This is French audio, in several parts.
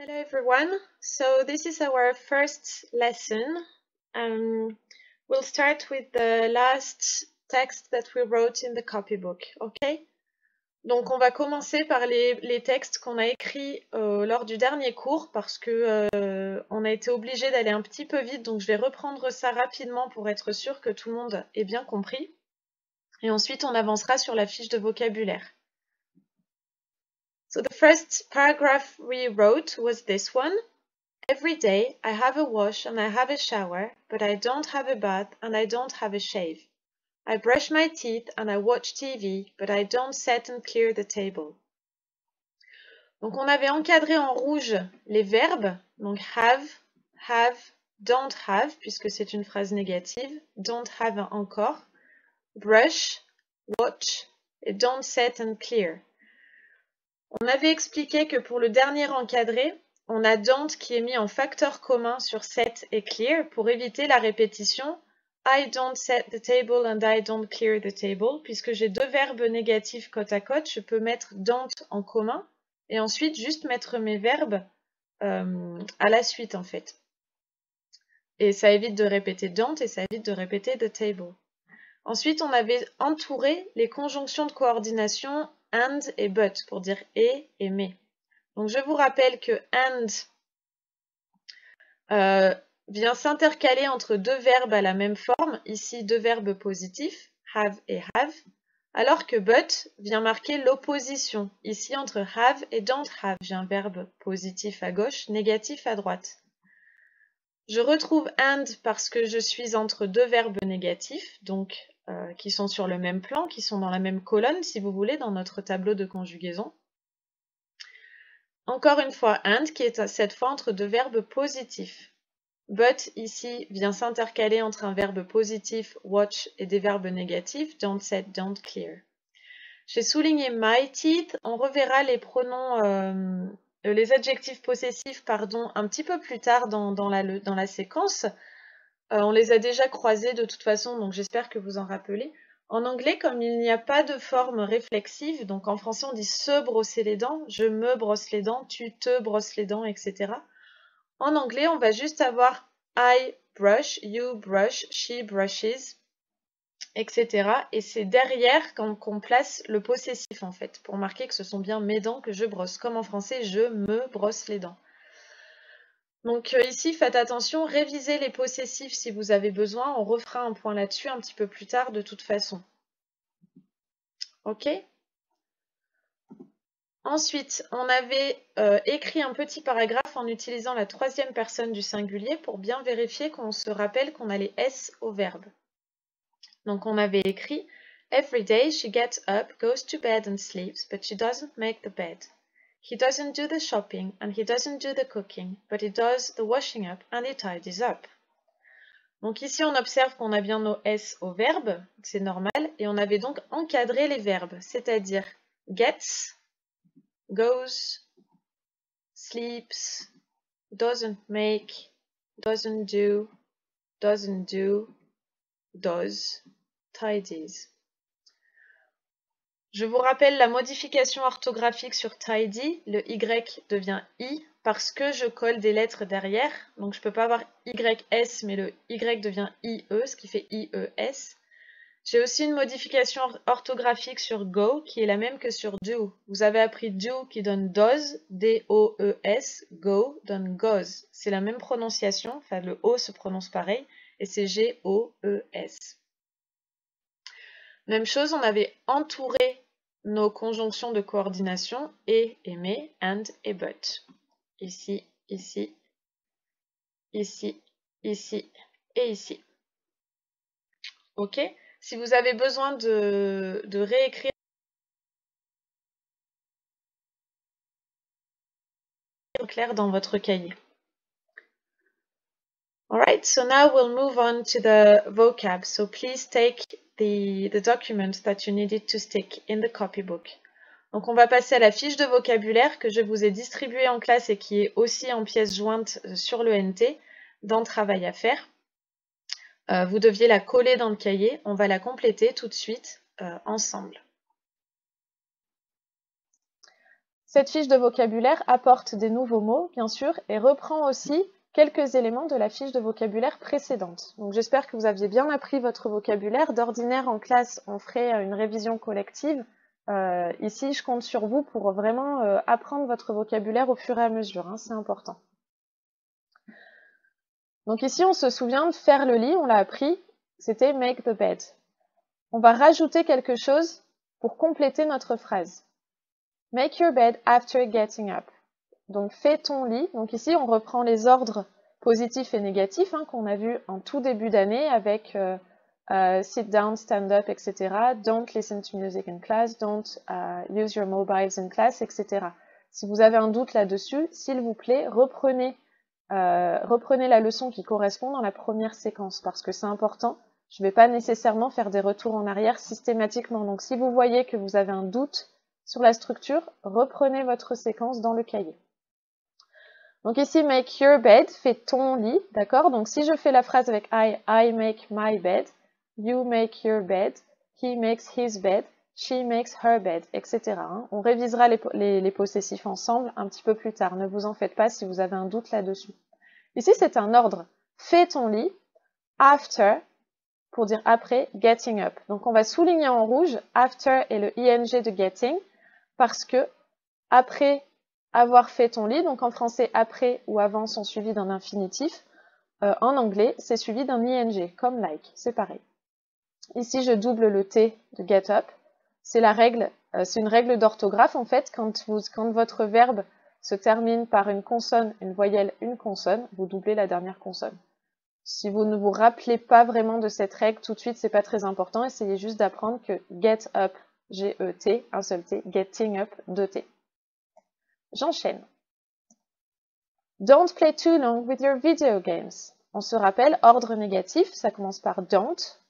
Hello everyone, so this is our first lesson. We'll start with the last text that we wrote in the copybook, ok? Donc on va commencer par les textes qu'on a écrits lors du dernier cours parce que on a été obligé d'aller un petit peu vite, donc je vais reprendre ça rapidement pour être sûr que tout le monde ait bien compris. Et ensuite on avancera sur la fiche de vocabulaire. So the first paragraph we wrote was this one. Every day I have a wash and I have a shower, but I don't have a bath and I don't have a shave. I brush my teeth and I watch TV, but I don't set and clear the table. Donc on avait encadré en rouge les verbes, donc have, don't have, puisque c'est une phrase négative, don't have encore, brush, watch et don't set and clear. On avait expliqué que pour le dernier encadré, on a don't qui est mis en facteur commun sur set et clear pour éviter la répétition I don't set the table and I don't clear the table. Puisque j'ai deux verbes négatifs côte à côte, je peux mettre don't en commun et ensuite juste mettre mes verbes à la suite en fait. Et ça évite de répéter don't et ça évite de répéter the table. Ensuite, on avait entouré les conjonctions de coordination and et but pour dire et mais. Donc je vous rappelle que and vient s'intercaler entre deux verbes à la même forme, ici deux verbes positifs, have et have, alors que but vient marquer l'opposition, ici entre have et don't have. J'ai un verbe positif à gauche, négatif à droite. Je retrouve and parce que je suis entre deux verbes négatifs, donc qui sont sur le même plan, qui sont dans la même colonne, si vous voulez, dans notre tableau de conjugaison. Encore une fois, and qui est cette fois entre deux verbes positifs. But ici vient s'intercaler entre un verbe positif, watch, et des verbes négatifs, don't set, don't clear. J'ai souligné my teeth, on reverra les pronoms, les adjectifs possessifs, pardon, un petit peu plus tard dans la séquence. On les a déjà croisés de toute façon, donc j'espère que vous en rappelez. En anglais, comme il n'y a pas de forme réflexive, donc en français on dit se brosser les dents, je me brosse les dents, tu te brosses les dents, etc. En anglais, on va juste avoir I brush, you brush, she brushes, etc. Et c'est derrière qu'on place le possessif en fait, pour marquer que ce sont bien mes dents que je brosse. Comme en français, je me brosse les dents. Donc ici, faites attention, révisez les possessifs si vous avez besoin. On refera un point là-dessus un petit peu plus tard de toute façon. Ok ? Ensuite, on avait écrit un petit paragraphe en utilisant la troisième personne du singulier pour bien vérifier qu'on se rappelle qu'on a les S au verbe. Donc on avait écrit « Every day she gets up, goes to bed and sleeps, but she doesn't make the bed. He doesn't do the shopping and he doesn't do the cooking, but he does the washing up and he tidies up. » Donc ici, on observe qu'on a bien nos S au verbe, c'est normal, et on avait donc encadré les verbes, c'est-à-dire gets, goes, sleeps, doesn't make, doesn't do, does, tidies. Je vous rappelle la modification orthographique sur tidy, le Y devient I parce que je colle des lettres derrière, donc je ne peux pas avoir YS mais le Y devient IE, ce qui fait IES. J'ai aussi une modification orthographique sur go qui est la même que sur do. Vous avez appris do qui donne does, D-O-E-S, go donne goes. C'est la même prononciation, enfin le O se prononce pareil, et c'est G-O-E-S. Même chose, on avait entouré nos conjonctions de coordination et mais, and et but. Ici, ici, ici, ici et ici. Ok ? Si vous avez besoin de réécrire clair dans votre cahier. Alright, so now we'll move on to the vocab. So please take the document that you needed to stick in the copybook. Donc on va passer à la fiche de vocabulaire que je vous ai distribuée en classe et qui est aussi en pièce jointe sur le NT dans Travail à faire. Vous deviez la coller dans le cahier. On va la compléter tout de suite ensemble. Cette fiche de vocabulaire apporte des nouveaux mots, bien sûr, et reprend aussi quelques éléments de la fiche de vocabulaire précédente. Donc j'espère que vous aviez bien appris votre vocabulaire. D'ordinaire, en classe, on ferait une révision collective. Ici, je compte sur vous pour vraiment apprendre votre vocabulaire au fur et à mesure, hein, c'est important. Donc ici, on se souvient de faire le lit, on l'a appris, c'était make the bed. On va rajouter quelque chose pour compléter notre phrase. Make your bed after getting up. Donc, fais ton lit. Donc ici, on reprend les ordres positifs et négatifs hein, qu'on a vus en tout début d'année avec sit down, stand up, etc. Don't listen to music in class. Don't use your mobiles in class, etc. Si vous avez un doute là-dessus, s'il vous plaît, reprenez la leçon qui correspond dans la première séquence parce que c'est important. Je ne vais pas nécessairement faire des retours en arrière systématiquement. Donc, si vous voyez que vous avez un doute sur la structure, reprenez votre séquence dans le cahier. Donc ici, make your bed, fais ton lit, d'accord? Donc si je fais la phrase avec I make my bed, you make your bed, he makes his bed, she makes her bed, etc. Hein. On révisera les possessifs ensemble un petit peu plus tard. Ne vous en faites pas si vous avez un doute là-dessus. Ici, c'est un ordre. Fais ton lit, after, pour dire après, getting up. Donc on va souligner en rouge after et le ing de getting parce que après avoir fait ton lit, donc en français après ou avant sont suivis d'un infinitif, en anglais c'est suivi d'un ing, comme like, c'est pareil. Ici je double le T de get up, c'est la règle, c'est une règle d'orthographe en fait, quand votre verbe se termine par une consonne, une voyelle, une consonne, vous doublez la dernière consonne. Si vous ne vous rappelez pas vraiment de cette règle tout de suite, c'est pas très important, essayez juste d'apprendre que get up, G-E-T, un seul T, getting up, deux T. J'enchaîne. Don't play too long with your video games. On se rappelle, ordre négatif, ça commence par don't,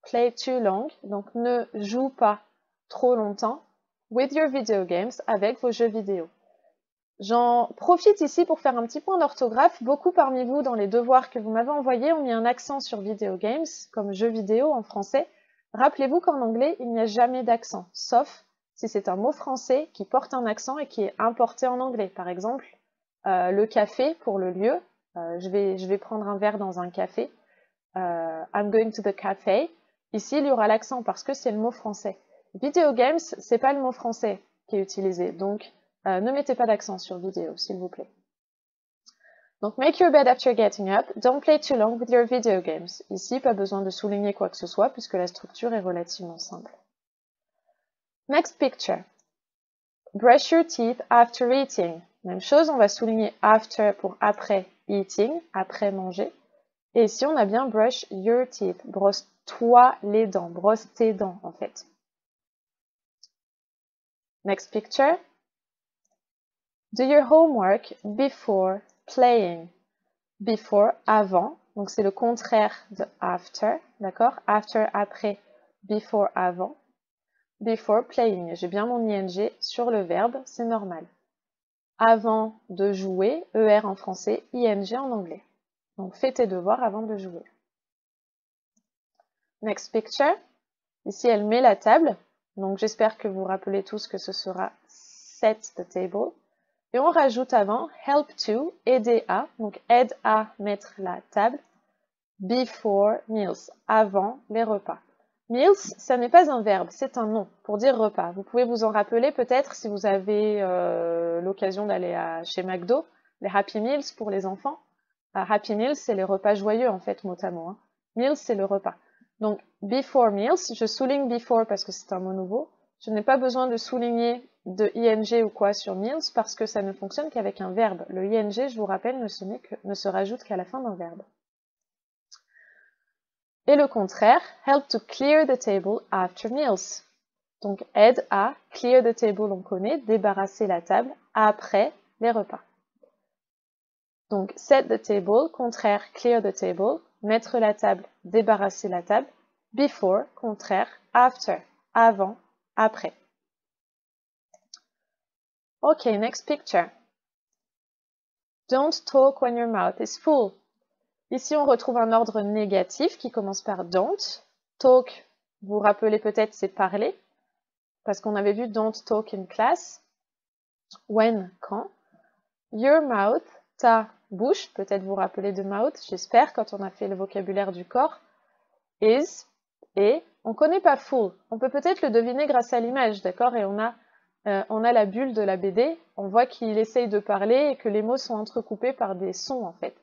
play too long, donc ne joue pas trop longtemps, with your video games, avec vos jeux vidéo. J'en profite ici pour faire un petit point d'orthographe. Beaucoup parmi vous, dans les devoirs que vous m'avez envoyés, ont mis un accent sur video games, comme jeux vidéo en français. Rappelez-vous qu'en anglais, il n'y a jamais d'accent, sauf si c'est un mot français qui porte un accent et qui est importé en anglais. Par exemple, le café pour le lieu. Je vais prendre un verre dans un café. I'm going to the cafe. Ici, il y aura l'accent parce que c'est le mot français. Video games, c'est pas le mot français qui est utilisé. Donc, ne mettez pas d'accent sur vidéo, s'il vous plaît. Donc, make your bed after getting up. Don't play too long with your video games. Ici, pas besoin de souligner quoi que ce soit puisque la structure est relativement simple. Next picture. Brush your teeth after eating. Même chose, on va souligner after pour après eating, après manger. Et ici, on a bien brush your teeth. Brosse-toi les dents. Brosse tes dents, en fait. Next picture. Do your homework before playing. Before, avant. Donc, c'est le contraire de after. D'accord? After, après. Before, avant. Before playing. J'ai bien mon ing sur le verbe, c'est normal. Avant de jouer, ER en français, ING en anglais. Donc, fais tes devoirs avant de jouer. Next picture. Ici, elle met la table. Donc, j'espère que vous vous rappelez tous que ce sera set the table. Et on rajoute avant help to, aider à, donc aide à mettre la table, before meals, avant les repas. Meals, ça n'est pas un verbe, c'est un nom pour dire repas. Vous pouvez vous en rappeler peut-être si vous avez l'occasion d'aller chez McDo, les Happy Meals pour les enfants. Happy Meals, c'est les repas joyeux en fait, mot à mot. Hein. Meals, c'est le repas. Donc, before meals, je souligne before parce que c'est un mot nouveau. Je n'ai pas besoin de souligner de ing ou quoi sur meals parce que ça ne fonctionne qu'avec un verbe. Le ing, je vous rappelle, ne se rajoute qu'à la fin d'un verbe. Et le contraire, help to clear the table after meals. Donc aide à, clear the table on connaît, débarrasser la table après les repas. Donc set the table, contraire, clear the table, mettre la table, débarrasser la table. Before, contraire, after, avant, après. Ok, next picture. Don't talk when your mouth is full. Ici, on retrouve un ordre négatif qui commence par don't. Talk, vous vous rappelez peut-être, c'est parler, parce qu'on avait vu don't talk in class. When, quand. Your mouth, ta bouche, peut-être vous rappeler de mouth, j'espère, quand on a fait le vocabulaire du corps. Is, et, on connaît pas full. On peut peut-être le deviner grâce à l'image, d'accord? Et on a la bulle de la BD, on voit qu'il essaye de parler et que les mots sont entrecoupés par des sons, en fait.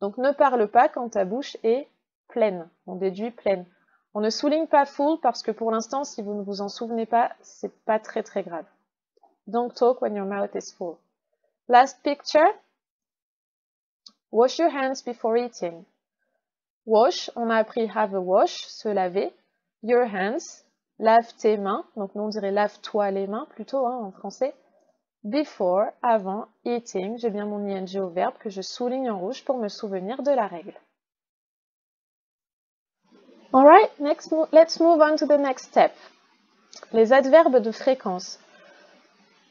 Donc ne parle pas quand ta bouche est pleine. On déduit pleine. On ne souligne pas full parce que pour l'instant, si vous ne vous en souvenez pas, c'est pas très très grave. Don't talk when your mouth is full. Last picture. Wash your hands before eating. Wash, on a appris have a wash, se laver. Your hands, lave tes mains. Donc nous on dirait lave-toi les mains plutôt en français. Before, avant, eating, j'ai bien mon ing au verbe que je souligne en rouge pour me souvenir de la règle. Alright, let's move on to the next step. Les adverbes de fréquence.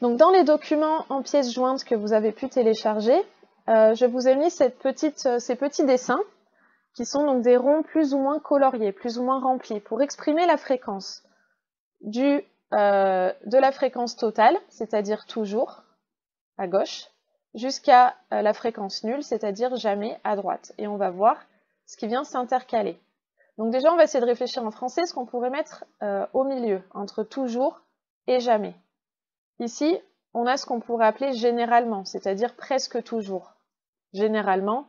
Donc dans les documents en pièces jointes que vous avez pu télécharger, je vous ai mis ces petits dessins qui sont donc des ronds plus ou moins coloriés, plus ou moins remplis, pour exprimer la fréquence de la fréquence totale, c'est-à-dire toujours, à gauche, jusqu'à la fréquence nulle, c'est-à-dire jamais, à droite. Et on va voir ce qui vient s'intercaler. Donc déjà, on va essayer de réfléchir en français ce qu'on pourrait mettre au milieu, entre toujours et jamais. Ici, on a ce qu'on pourrait appeler généralement, c'est-à-dire presque toujours. Généralement,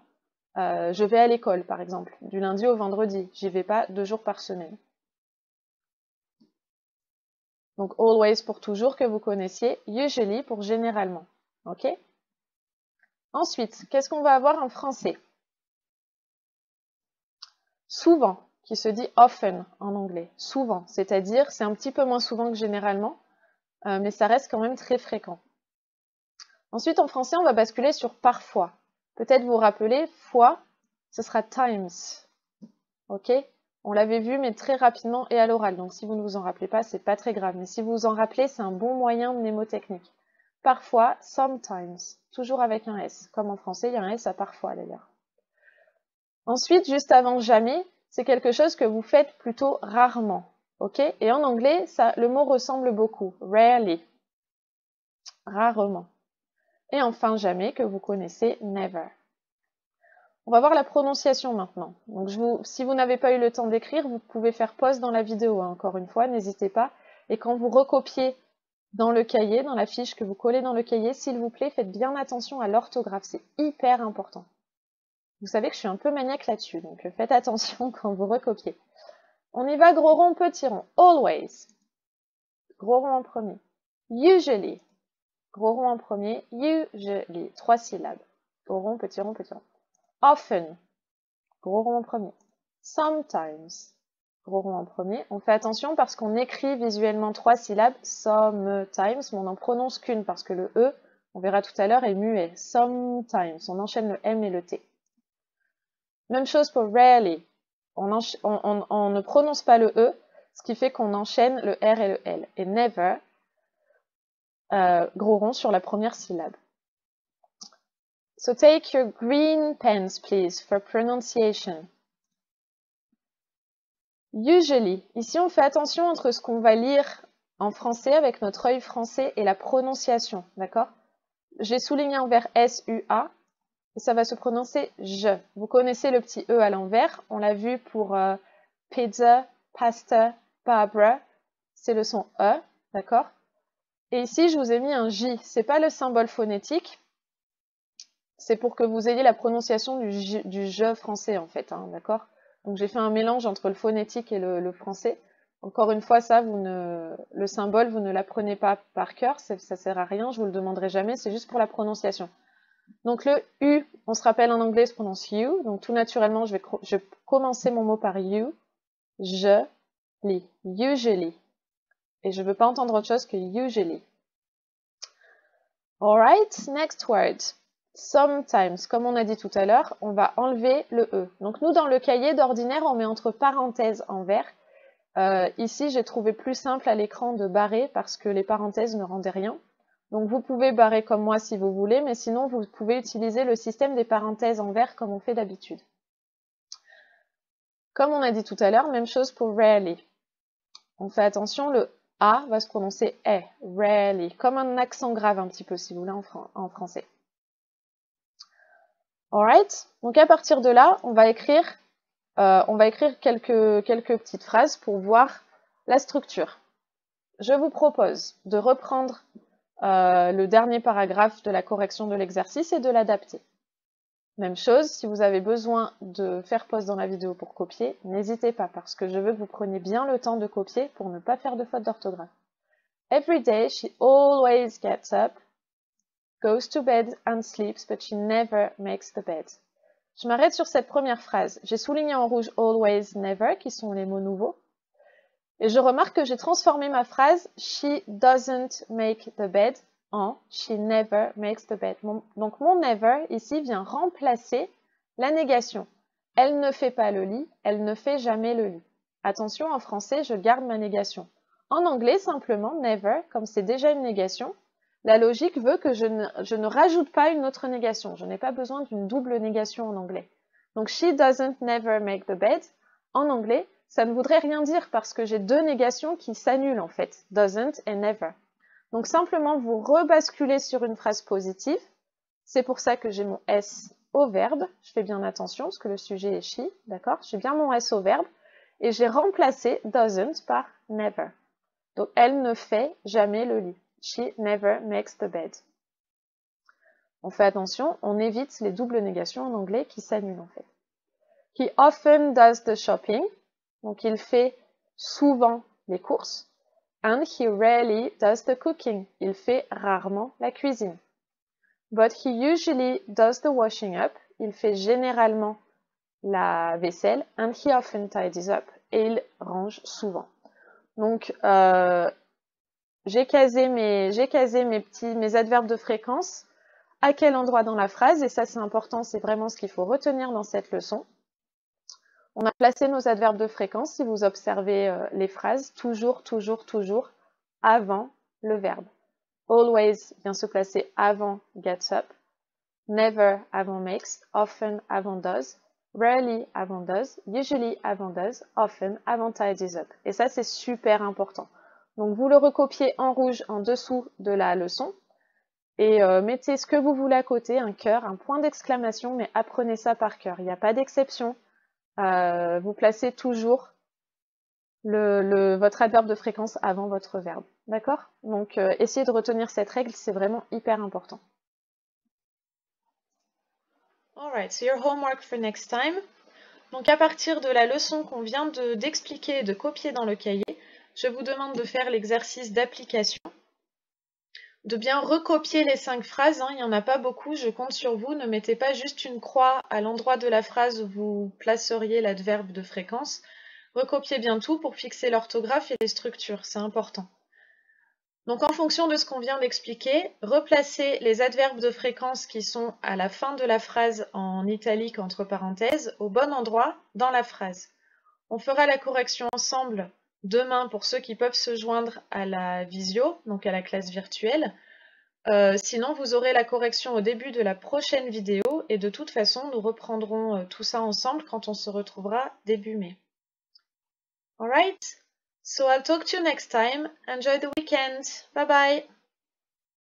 je vais à l'école, par exemple, du lundi au vendredi. J'y vais pas 2 jours par semaine. Donc always pour toujours que vous connaissiez, usually pour généralement. Ok? Ensuite, qu'est-ce qu'on va avoir en français? Souvent, qui se dit often en anglais. Souvent, c'est-à-dire c'est un petit peu moins souvent que généralement, mais ça reste quand même très fréquent. Ensuite, en français, on va basculer sur parfois. Peut-être vous rappeler, fois, ce sera times. Ok? On l'avait vu, mais très rapidement et à l'oral. Donc si vous ne vous en rappelez pas, c'est pas très grave. Mais si vous vous en rappelez, c'est un bon moyen mnémotechnique. Parfois, sometimes, toujours avec un S. Comme en français, il y a un S à parfois d'ailleurs. Ensuite, juste avant jamais, c'est quelque chose que vous faites plutôt rarement. Ok? Et en anglais, le mot ressemble beaucoup. Rarely. Rarement. Et enfin, jamais, que vous connaissez, never. On va voir la prononciation maintenant. Donc si vous n'avez pas eu le temps d'écrire, vous pouvez faire pause dans la vidéo, hein, encore une fois, n'hésitez pas. Et quand vous recopiez dans le cahier, dans la fiche que vous collez dans le cahier, s'il vous plaît, faites bien attention à l'orthographe, c'est hyper important. Vous savez que je suis un peu maniaque là-dessus, donc faites attention quand vous recopiez. On y va, gros rond, petit rond. Always. Gros rond en premier. Usually. Gros rond en premier. Usually. 3 syllabes. Gros rond, petit rond, petit rond. Often. Gros rond en premier. Sometimes. Gros rond en premier. On fait attention parce qu'on écrit visuellement 3 syllabes. Sometimes, mais on n'en prononce qu'une parce que le E, on verra tout à l'heure, est muet. Sometimes. On enchaîne le M et le T. Même chose pour rarely. On ne prononce pas le E, ce qui fait qu'on enchaîne le R et le L. Et never, gros rond sur la première syllabe. So take your green pens, please, for pronunciation. Usually. Ici, on fait attention entre ce qu'on va lire en français avec notre œil français et la prononciation, d'accord? J'ai souligné en vert S-U-A et ça va se prononcer je. Vous connaissez le petit E à l'envers. On l'a vu pour pizza, pasta, Barbara. C'est le son E, d'accord? Et ici, je vous ai mis un J. C'est pas le symbole phonétique. C'est pour que vous ayez la prononciation du je français, en fait, hein, d'accord? Donc j'ai fait un mélange entre le phonétique et le français. Encore une fois, ça, le symbole, vous ne l'apprenez pas par cœur, ça sert à rien, je vous le demanderai jamais, c'est juste pour la prononciation. Donc le U, on se rappelle en anglais, se prononce you, donc tout naturellement, je vais commencer mon mot par you, je lis, usually. Et je ne veux pas entendre autre chose que usually. Alright, next word. Sometimes, comme on a dit tout à l'heure, on va enlever le E. Donc nous, dans le cahier d'ordinaire, on met entre parenthèses en vert. Ici, j'ai trouvé plus simple à l'écran de barrer parce que les parenthèses ne rendaient rien. Donc vous pouvez barrer comme moi si vous voulez, mais sinon vous pouvez utiliser le système des parenthèses en vert comme on fait d'habitude. Comme on a dit tout à l'heure, même chose pour rarely. On fait attention, le A va se prononcer E, rarely, comme un accent grave un petit peu, si vous voulez, en français. Alright, donc à partir de là, on va écrire quelques petites phrases pour voir la structure. Je vous propose de reprendre le dernier paragraphe de la correction de l'exercice et de l'adapter. Même chose, si vous avez besoin de faire pause dans la vidéo pour copier, n'hésitez pas parce que je veux que vous preniez bien le temps de copier pour ne pas faire de faute d'orthographe. Every day she always gets up, goes to bed and sleeps, but she never makes the bed. Je m'arrête sur cette première phrase. J'ai souligné en rouge always, never, qui sont les mots nouveaux. Et je remarque que j'ai transformé ma phrase she doesn't make the bed en she never makes the bed. Donc mon never ici vient remplacer la négation. Elle ne fait pas le lit, elle ne fait jamais le lit. Attention, en français, je garde ma négation. En anglais, simplement, never, comme c'est déjà une négation, la logique veut que je ne rajoute pas une autre négation. Je n'ai pas besoin d'une double négation en anglais. Donc she doesn't never make the bed, en anglais, ça ne voudrait rien dire parce que j'ai deux négations qui s'annulent en fait, doesn't et never. Donc simplement vous rebasculez sur une phrase positive, c'est pour ça que j'ai mon S au verbe, je fais bien attention parce que le sujet est she, d'accord? J'ai bien mon S au verbe et j'ai remplacé doesn't par never. Donc elle ne fait jamais le lit, she never makes the bed. On fait attention, on évite les doubles négations en anglais qui s'annulent en fait. He often does the shopping. Donc, il fait souvent les courses. And he rarely does the cooking. Il fait rarement la cuisine. But he usually does the washing up. Il fait généralement la vaisselle. And he often tidies up. Et il range souvent. Donc, j'ai casé mes adverbes de fréquence. À quel endroit dans la phrase? Et ça, c'est important. C'est vraiment ce qu'il faut retenir dans cette leçon. On a placé nos adverbes de fréquence, si vous observez les phrases, toujours avant le verbe. Always vient se placer avant gets up, never avant makes, often avant does, rarely avant does, usually avant does, often avant tidies up. Et ça, c'est super important. Donc, vous le recopiez en rouge en dessous de la leçon et mettez ce que vous voulez à côté, un cœur, un point d'exclamation, mais apprenez ça par cœur. Il n'y a pas d'exception. Vous placez toujours votre adverbe de fréquence avant votre verbe. D'accord? Donc, essayez de retenir cette règle, c'est vraiment hyper important. Alright, so your homework for next time. Donc, à partir de la leçon qu'on vient d'expliquer et de copier dans le cahier, je vous demande de faire l'exercice d'application, de bien recopier les 5 phrases, hein, il n'y en a pas beaucoup, je compte sur vous, ne mettez pas juste une croix à l'endroit de la phrase où vous placeriez l'adverbe de fréquence, recopiez bien tout pour fixer l'orthographe et les structures, c'est important. Donc en fonction de ce qu'on vient d'expliquer, replacez les adverbes de fréquence qui sont à la fin de la phrase en italique entre parenthèses au bon endroit dans la phrase. On fera la correction ensemble demain pour ceux qui peuvent se joindre à la visio, donc à la classe virtuelle. Sinon, vous aurez la correction au début de la prochaine vidéo et de toute façon, nous reprendrons tout ça ensemble quand on se retrouvera début mai. Alright? So I'll talk to you next time. Enjoy the weekend. Bye bye.